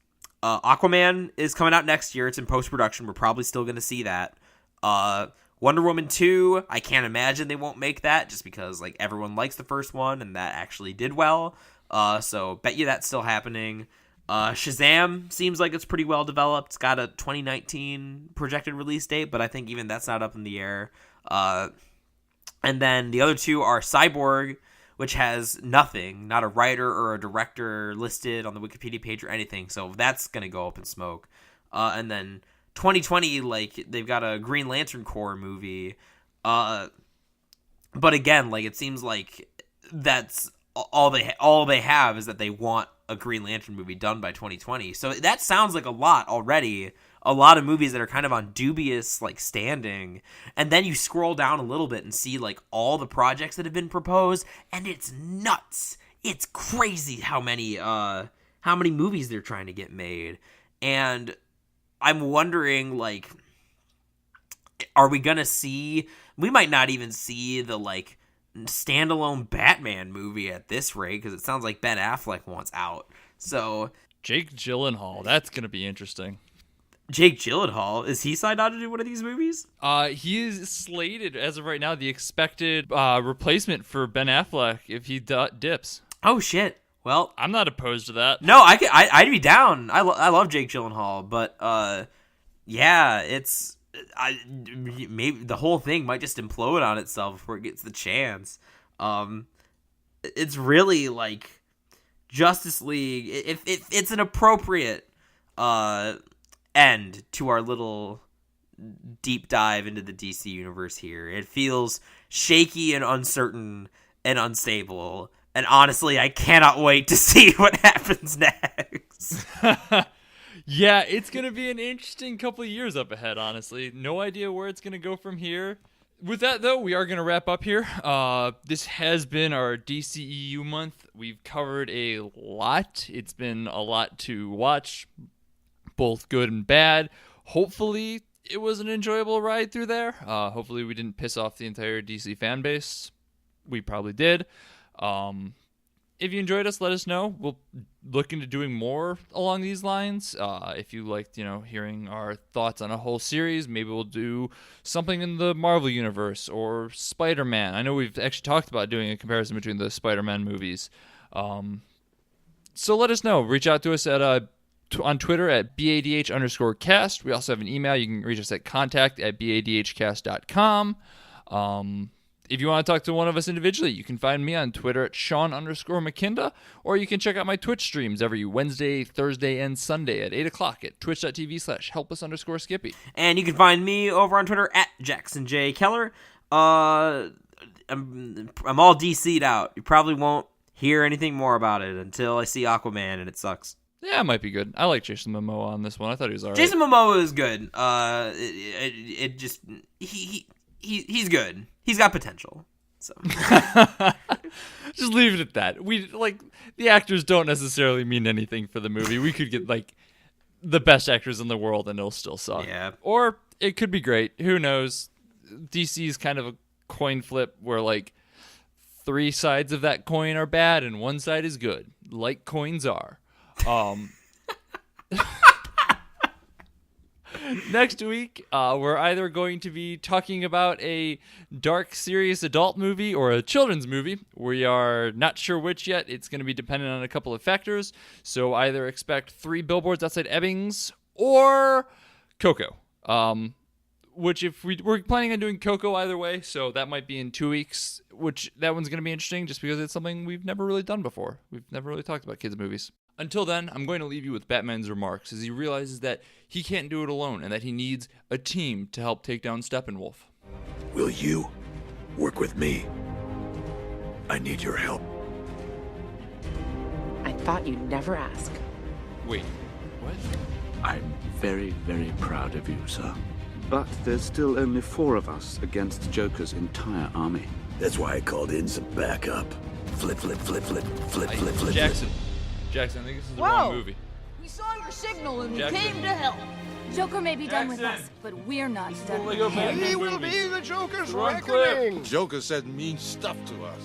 Aquaman is coming out next year. It's in post-production. We're probably still going to see that. Wonder Woman 2, I can't imagine they won't make that just because, like, everyone likes the first one and that actually did well. So bet you that's still happening. Shazam seems like it's pretty well developed. It's got a 2019 projected release date, but I think even that's not up in the air. And then the other 2 are Cyborg, which has nothing, not a writer or a director listed on the Wikipedia page or anything, so that's going to go up in smoke. And then 2020, like, they've got a Green Lantern Corps movie. But again, like, it seems like that's all they have is that they want a Green Lantern movie done by 2020. So that sounds like a lot already. A lot of movies that are kind of on dubious, like, standing, and then you scroll down a little bit and see, like, all the projects that have been proposed, and it's nuts. It's crazy how many movies they're trying to get made, and I'm wondering, like, are we gonna see? We might not even see the, like, standalone Batman movie at this rate, because it sounds like Ben Affleck wants out. So Jake Gyllenhaal, that's gonna be interesting. Jake Gyllenhaal, is he signed on to do one of these movies? He is slated, as of right now, the expected replacement for Ben Affleck if he dips. Oh, shit. Well, I'm not opposed to that. No, I'd be down. I love Jake Gyllenhaal, but yeah, maybe the whole thing might just implode on itself before it gets the chance. It's really, like, Justice League. It's an appropriate end to our little deep dive into the DC universe here. It feels shaky and uncertain and unstable, and honestly, I cannot wait to see what happens next. Yeah, it's going to be an interesting couple of years up ahead, honestly. No idea where it's going to go from here. With that, though, we are going to wrap up here. This has been our DCEU month. We've covered a lot. It's been a lot to watch, both good and bad. Hopefully, it was an enjoyable ride through there. Hopefully, we didn't piss off the entire DC fan base. We probably did. If you enjoyed us, let us know. We'll look into doing more along these lines. If you liked, hearing our thoughts on a whole series, maybe we'll do something in the Marvel Universe or Spider-Man. I know we've actually talked about doing a comparison between the Spider-Man movies. So let us know. Reach out to us at on Twitter at BADH_cast. We also have an email. You can reach us at contact@badhcast.com. If you want to talk to one of us individually, you can find me on Twitter at Sean_McKinda, or you can check out my Twitch streams every Wednesday, Thursday, and Sunday at 8 o'clock at twitch.tv/helpus_Skippy. And you can find me over on Twitter at Jackson J. Keller. I'm all DC'd out. You probably won't hear anything more about it until I see Aquaman, and it sucks. Yeah, it might be good. I like Jason Momoa on this one. I thought he was alright. Jason Momoa is good. He's good. He's got potential. So just leave it at that. The actors don't necessarily mean anything for the movie. We could get like the best actors in the world and it'll still suck. Yeah. Or it could be great. Who knows? DC is kind of a coin flip where like 3 sides of that coin are bad and 1 side is good, like coins are. Next week, we're either going to be talking about a dark, serious adult movie or a children's movie. We are not sure which yet. It's going to be dependent on a couple of factors. So either expect 3 Billboards Outside Ebbings or Coco. Which if we're planning on doing Coco either way, so that might be in 2 weeks, which that one's going to be interesting just because it's something we've never really done before. We've never really talked about kids' movies. Until then, I'm going to leave you with Batman's remarks as he realizes that he can't do it alone and that he needs a team to help take down Steppenwolf. Will you work with me? I need your help. I thought you'd never ask. Wait, what? I'm very, very proud of you, sir. But there's still only 4 of us against Joker's entire army. That's why I called in some backup. Flip, flip, flip, flip, flip, flip, flip. Jackson, I think this is the wrong movie. We saw your signal and Jackson. we came to help. Joker may be done with us, Jackson. but we're not done with Lego him. Batman He will movie. be the Joker's Wrong reckoning. Joker said mean stuff to us.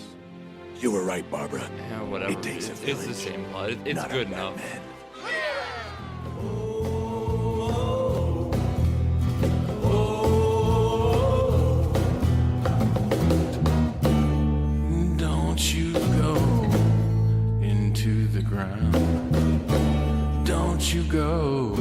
You were right, Barbara. Yeah, whatever. It takes a It's the village, same plot. It's not a good enough. Batman. Don't you go into the ground. Don't you go